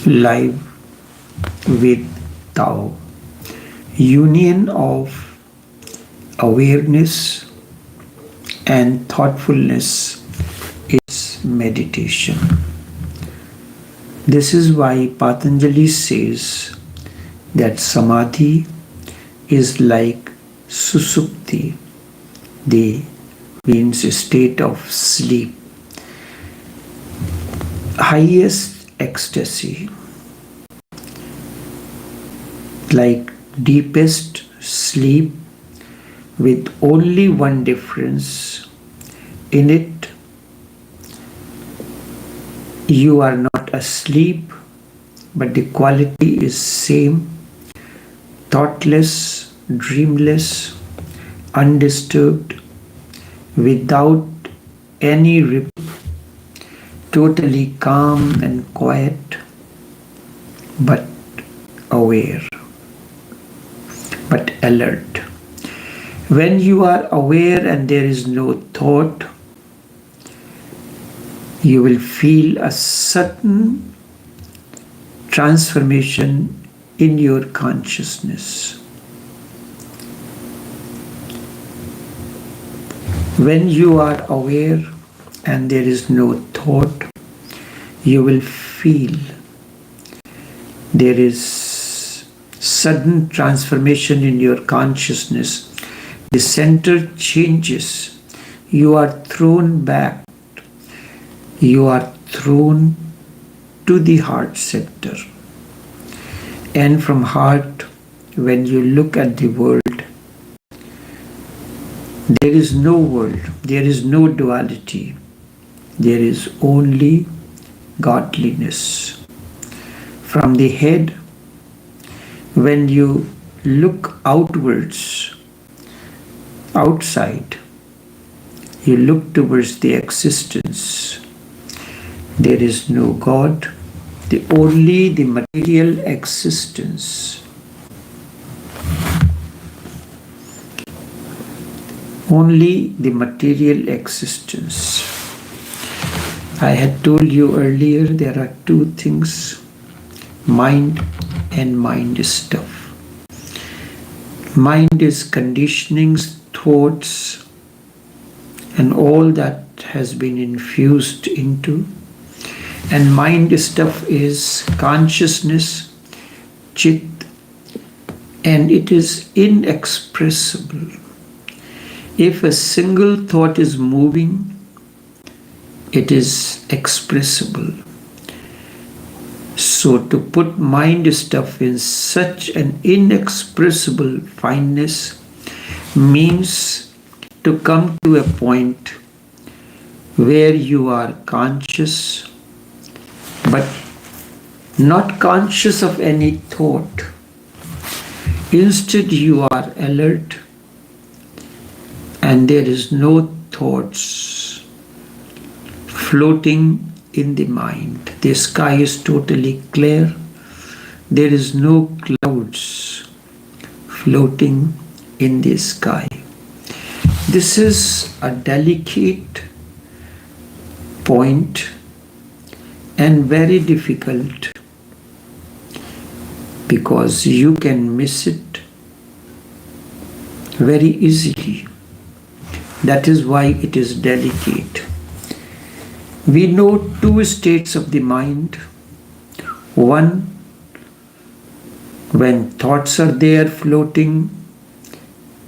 live with Tao. Union of awareness and thoughtfulness is meditation. This is why Patanjali says that samadhi is like susupti, the means a state of sleep, highest ecstasy, like deepest sleep, with only one difference. In it, you are not asleep, but the quality is same, thoughtless, dreamless, undisturbed, without any rip, totally calm and quiet, but aware, but alert. When you are aware and there is no thought, you will feel a certain transformation in your consciousness. When you are aware and there is no thought, you will feel there is sudden transformation in your consciousness. The center changes. You are thrown back. You are thrown to the heart center. And from heart, when you look at the world, there is no world, there is no duality, there is only godliness. From the head, when you look outwards, outside, you look towards the existence. There is no God, only the material existence. Only the material existence. I had told you earlier there are two things, mind and mind stuff. Mind is conditionings, thoughts, and all that has been infused into. And mind stuff is consciousness, chit, and it is inexpressible. If a single thought is moving, it is expressible. So to put mind stuff in such an inexpressible fineness means to come to a point where you are conscious, but not conscious of any thought. Instead, you are alert and there is no thoughts floating in the mind. The sky is totally clear. There is no clouds floating in the sky. This is a delicate point and very difficult because you can miss it very easily. That is why it is delicate. We know two states of the mind. One, when thoughts are there floating,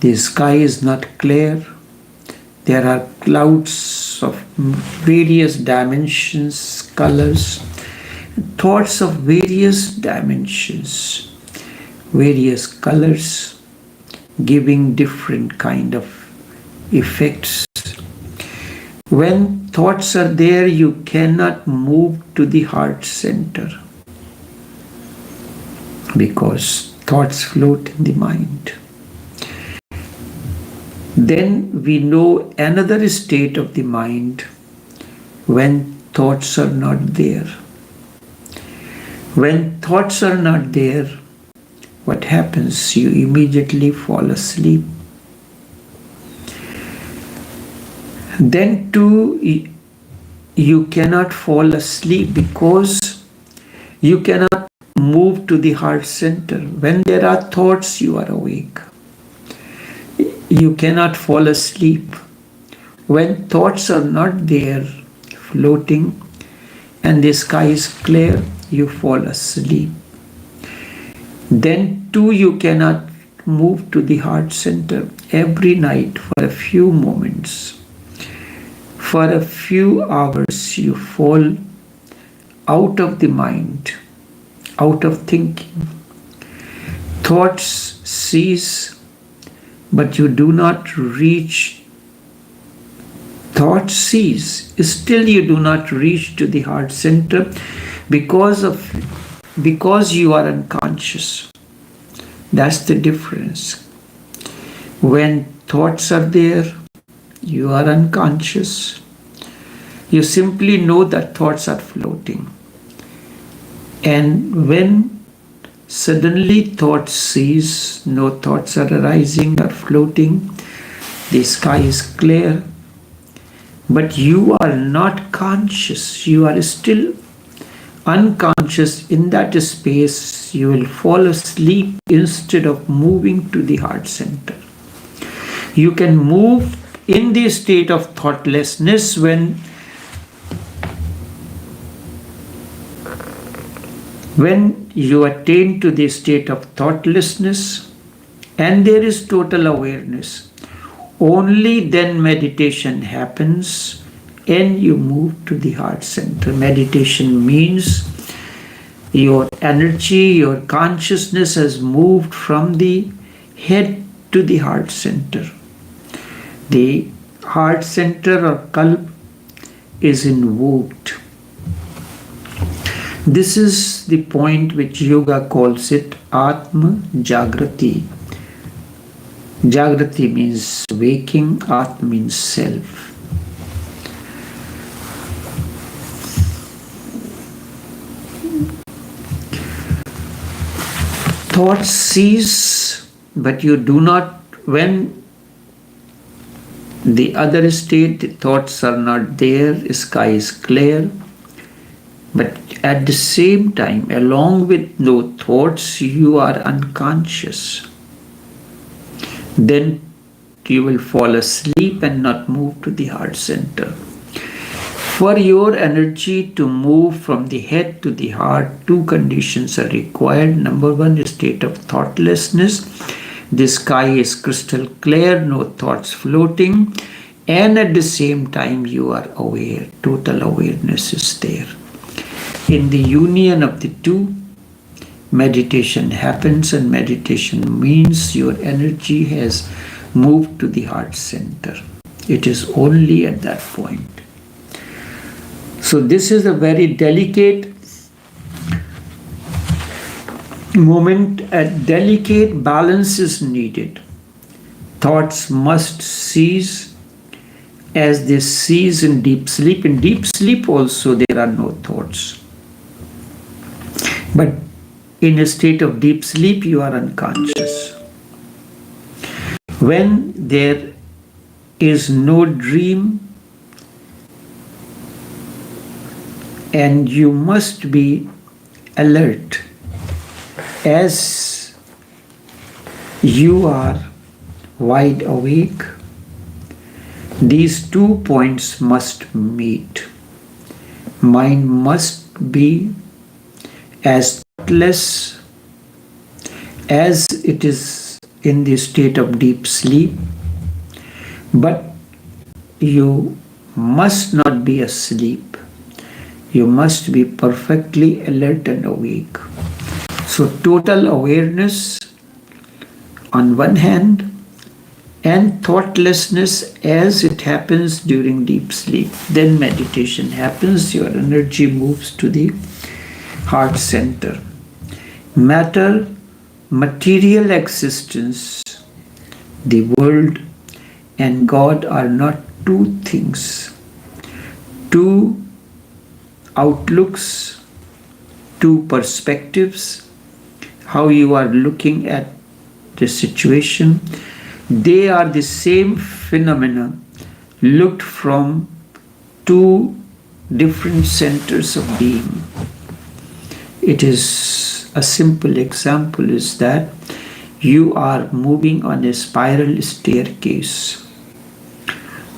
the sky is not clear, there are clouds of various dimensions, colors, thoughts of various dimensions, various colors, giving different kind of effects. When thoughts are there, you cannot move to the heart center because thoughts float in the mind. Then we know another state of the mind when thoughts are not there. When thoughts are not there, what happens? You immediately fall asleep. Then too, you cannot fall asleep because You cannot move to the heart center. When there are thoughts, you are awake. You cannot fall asleep. When thoughts are not there, floating, and the sky is clear, you fall asleep. Then too you cannot move to the heart center every night for a few moments. For a few hours you fall out of the mind, out of thinking. Thoughts cease, but you do not reach. Thoughts cease, still you do not reach to the heart center because you are unconscious. That's the difference. When thoughts are there, you are unconscious. You simply know that thoughts are floating. And when suddenly thoughts cease, no thoughts are arising or floating, the sky is clear, but you are not conscious. You are still unconscious. In that space, you will fall asleep instead of moving to the heart center. You can move in the state of thoughtlessness when you attain to the state of thoughtlessness and there is total awareness. Only then meditation happens and you move to the heart center. Meditation means your energy, your consciousness has moved from the head to the heart center. The heart center or kalp is invoked. This is the point which yoga calls it Atma Jagrati. Jagrati means waking, Atma means self. Thoughts cease, but you do not, when the other state, the thoughts are not there, sky is clear, but at the same time, along with no thoughts, you are unconscious. Then you will fall asleep and not move to the heart center. For your energy to move from the head to the heart, two conditions are required. Number one, a state of thoughtlessness. The sky is crystal clear, no thoughts floating, and at the same time you are aware. Total awareness is there. In the union of the two, meditation happens, and meditation means your energy has moved to the heart center. It is only at that point. So this is a very delicate moment. A delicate balance is needed. Thoughts must cease as they cease in deep sleep. In deep sleep also there are no thoughts. But in a state of deep sleep you are unconscious. When there is no dream, and you must be alert as you are wide awake. These 2 points must meet. Mind must be as thoughtless as it is in the state of deep sleep, but you must not be asleep. You must be perfectly alert and awake. So total awareness on one hand and thoughtlessness as it happens during deep sleep. Then meditation happens, your energy moves to the heart center. Matter, material existence, the world and God are not two things. Two outlooks, two perspectives, how you are looking at the situation. They are the same phenomena looked from two different centers of being. It is a simple example is that you are moving on a spiral staircase,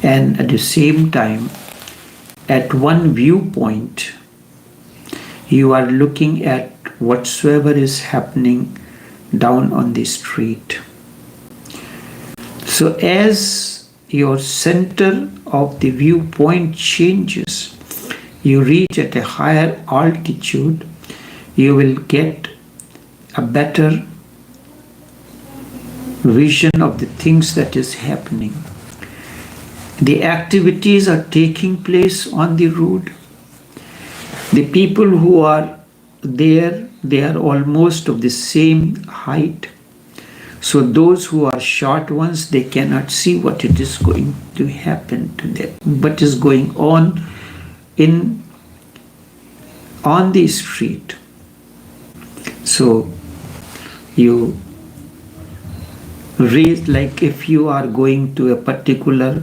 and at the same time, at one viewpoint, you are looking at whatsoever is happening down on the street. So as your center of the viewpoint changes, you reach at a higher altitude, you will get a better vision of the things that is happening. The activities are taking place on the road. The people who are there, they are almost of the same height. So those who are short ones, they cannot see what it is going to happen to them, what is going on the street. So you raise, like if you are going to a particular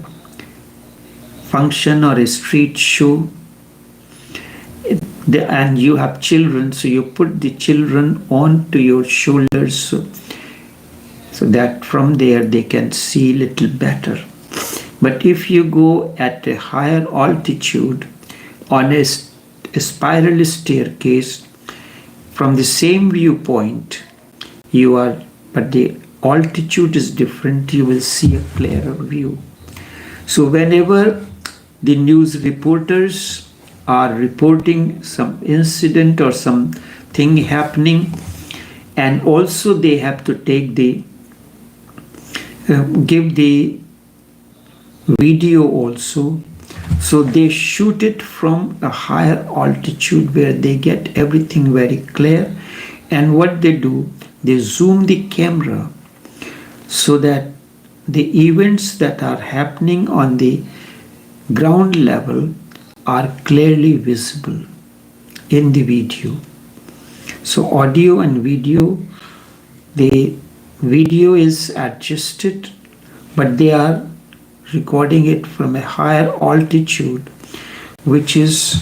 function or a street show, and you have children, so you put the children onto your shoulders so that from there they can see a little better. But if you go at a higher altitude on a spiral staircase, from the same viewpoint, but the altitude is different, you will see a clearer view. So whenever the news reporters are reporting some incident or something happening, and also they have to take give the video also, so they shoot it from a higher altitude where they get everything very clear. And what they do, they zoom the camera so that the events that are happening on the ground level are clearly visible in the video. So audio and video, the video is adjusted, but they are recording it from a higher altitude, which is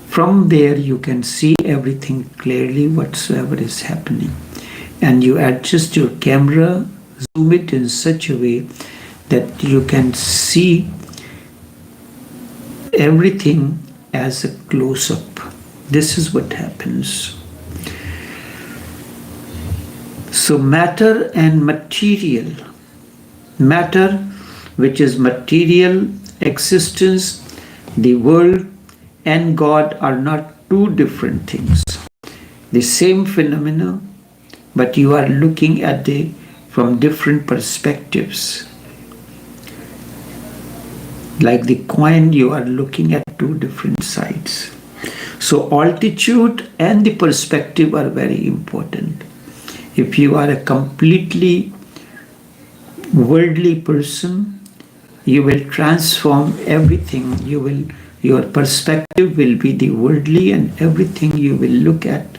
from there you can see everything clearly whatsoever is happening. And you adjust your camera, zoom it in such a way that you can see everything as a close-up. This is what happens. So matter and material. Matter, which is material existence, the world and God are not two different things. The same phenomena, but you are looking at from different perspectives. Like the coin, you are looking at two different sides. So altitude and the perspective are very important. If you are a completely worldly person, you will transform everything. Your perspective will be the worldly, and everything you will look at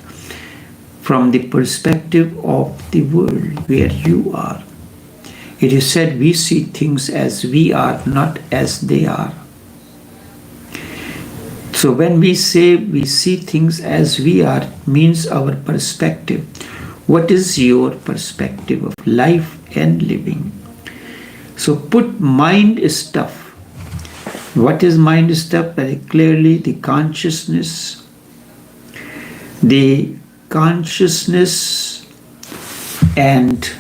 from the perspective of the world where you are. It is said we see things as we are, not as they are. So when we say we see things as we are, means our perspective. What is your perspective of life and living? So put mind stuff. What is mind stuff? Very clearly the consciousness. The consciousness and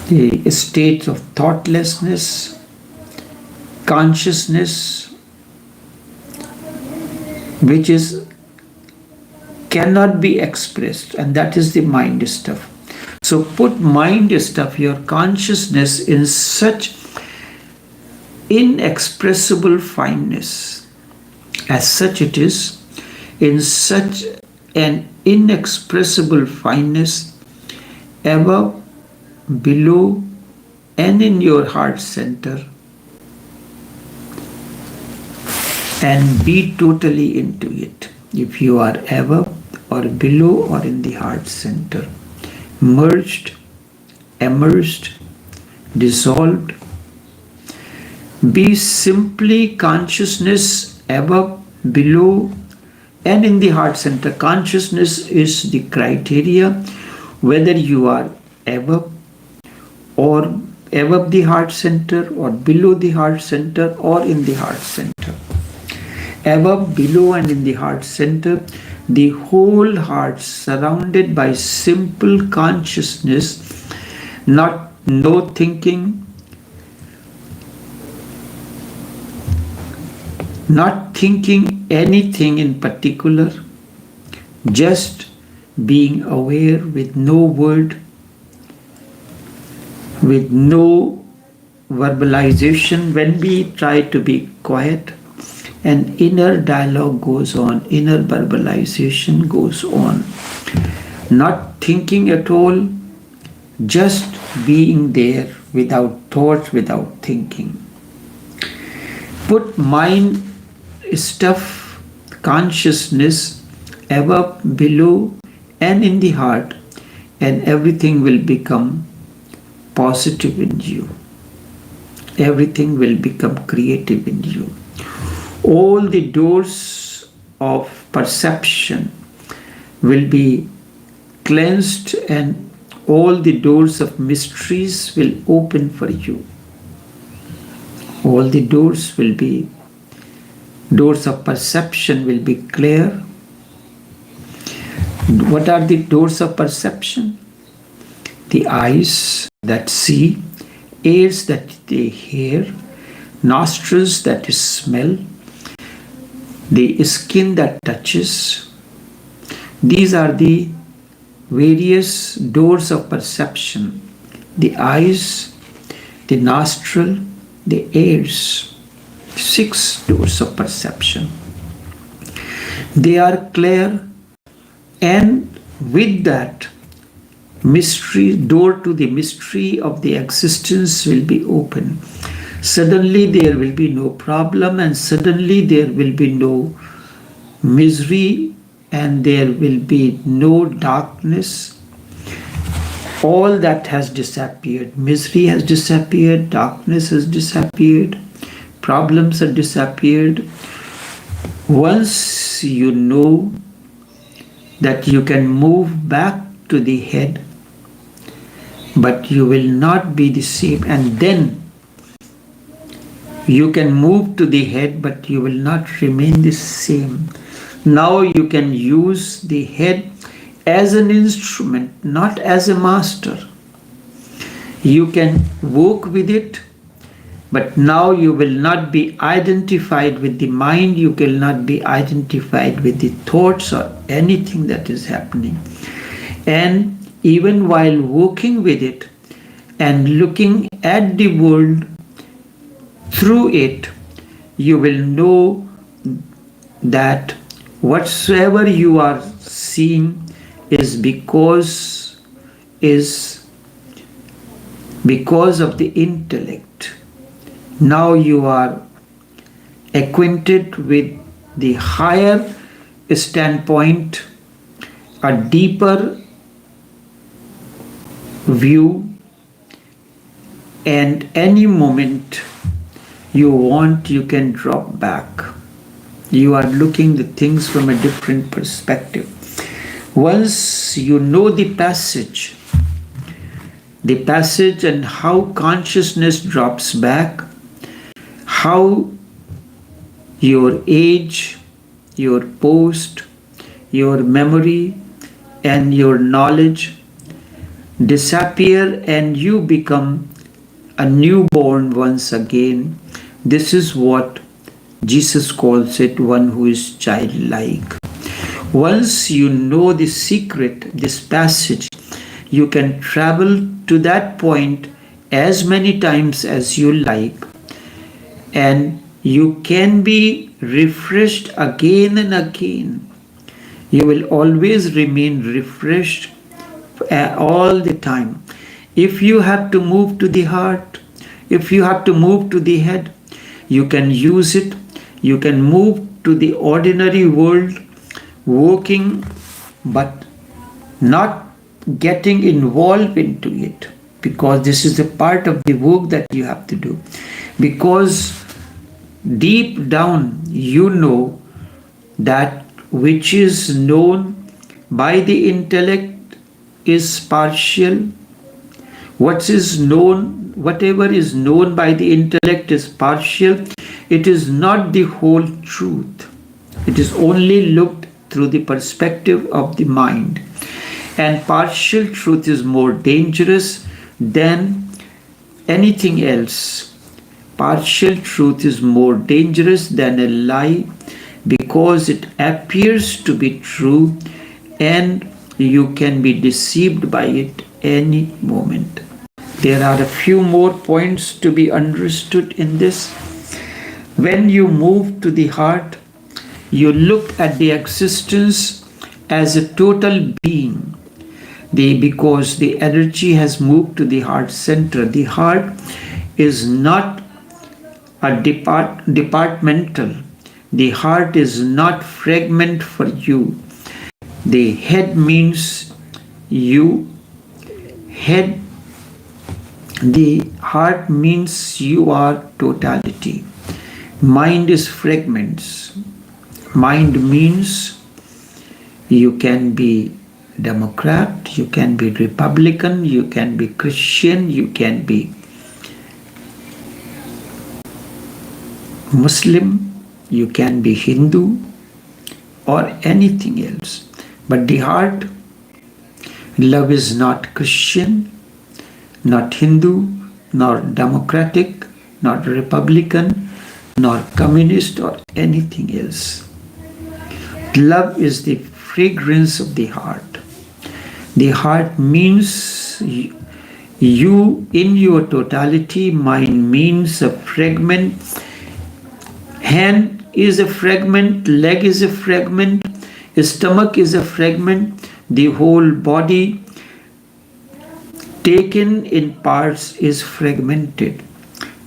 the state of thoughtlessness, consciousness, which cannot be expressed, and that is the mind stuff. So put mind stuff, your consciousness, in such inexpressible fineness, as such it is, in such an inexpressible fineness, above, below, and in your heart center, and be totally into it. If you are above or below or in the heart center, merged, immersed, dissolved, Be simply consciousness above, below, and in the heart center. Consciousness is the criteria whether you are above or above the heart center or below the heart center or in the heart center. Above, below, and in the heart center, the whole heart surrounded by simple consciousness, no thinking, not thinking anything in particular, just being aware with no word, with no verbalization. When we try to be quiet, an inner dialogue goes on, inner verbalization goes on. Not thinking at all, just being there without thoughts, without thinking. Put mind stuff, consciousness above, below, and in the heart, and everything will become positive in you. Everything will become creative in you. All the doors of perception will be cleansed, and all the doors of mysteries will open for you. All the doors of perception will be clear. What are the doors of perception? The eyes that see, ears that they hear, nostrils that smell, the skin that touches. These are the various doors of perception. The eyes, the nostril, the ears. 6 doors of perception. They are clear, and with that, door to the mystery of the existence will be open. Suddenly there will be no problem, and suddenly there will be no misery, and there will be no darkness. All that has disappeared. Misery has disappeared, darkness has disappeared, problems have disappeared. Once you know that you can move back to the head, but you will not be the same, and then you can move to the head, but you will not remain the same. Now you can use the head as an instrument, not as a master. You can work with it, but now you will not be identified with the mind, you will not be identified with the thoughts or anything that is happening. And even while working with it and looking at the world through it, you will know that whatsoever you are seeing is because of the intellect. Now you are acquainted with the higher standpoint, a deeper view, and any moment you want, you can drop back. You are looking the things from a different perspective. Once you know the passage and how consciousness drops back, how your age, your post, your memory, and your knowledge disappear, and you become a newborn once again. This is what Jesus calls it, one who is childlike. Once you know the secret, this passage, you can travel to that point as many times as you like, and you can be refreshed again and again. You will always remain refreshed all the time. If you have to move to the heart, if you have to move to the head, you can use it. You can move to the ordinary world, working, but not getting involved into it. because this is the part of the work that you have to do. Because deep down you know that which is known by the intellect is partial. Whatever is known by the intellect is partial. It is not the whole truth. It is only looked through the perspective of the mind. And partial truth is more dangerous than anything else. Partial truth is more dangerous than a lie because it appears to be true and you can be deceived by it any moment. There are a few more points to be understood in this. When you move to the heart, you look at the existence as a total being. Because the energy has moved to the heart center. The heart is not a departmental. The heart is not fragment for you. The head means you. The heart means you are totality. Mind is fragments. Mind means you can be Democrat, you can be Republican, you can be Christian, you can be Muslim, you can be Hindu or anything else. But the heart, love is not Christian, not Hindu, nor Democratic, not Republican, nor communist or anything else. Love is the fragrance of the heart. The heart means you in your totality. Mind means a fragment. Hand is a fragment. Leg is a fragment. Stomach is a fragment. The whole body taken in parts is fragmented.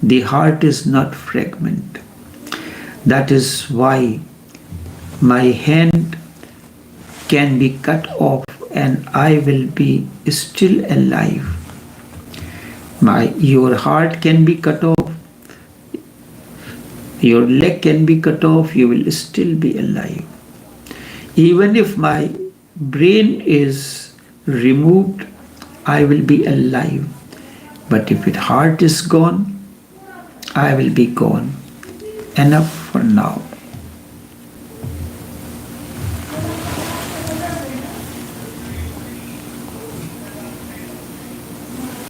The heart is not fragment. That is why my hand can be cut off and I will be still alive. Your heart can be cut off, your leg can be cut off, you will still be alive. Even if my brain is removed, I will be alive. But if the heart is gone, I will be gone. Enough for now.